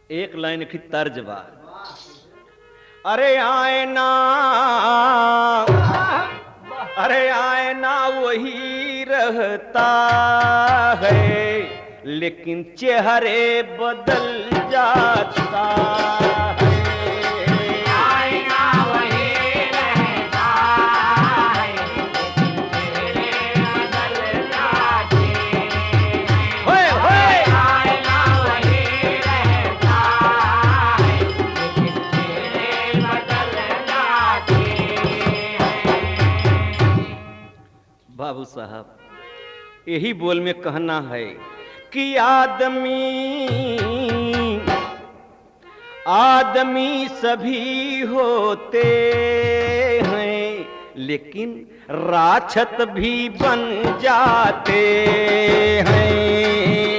एक लाइन की तर्ज बा। अरे आईना, अरे आईना वही रहता है, लेकिन चेहरे बदल जाता है। आईना वही रहता है, लेकिन चेहरे बदल जाते हैं। होए होए आईना वही रहता है, लेकिन चेहरे बदल जाते हैं। बाबू साहब, यही बोल में कहना है कि आदमी सभी होते हैं, लेकिन राक्षस भी बन जाते हैं।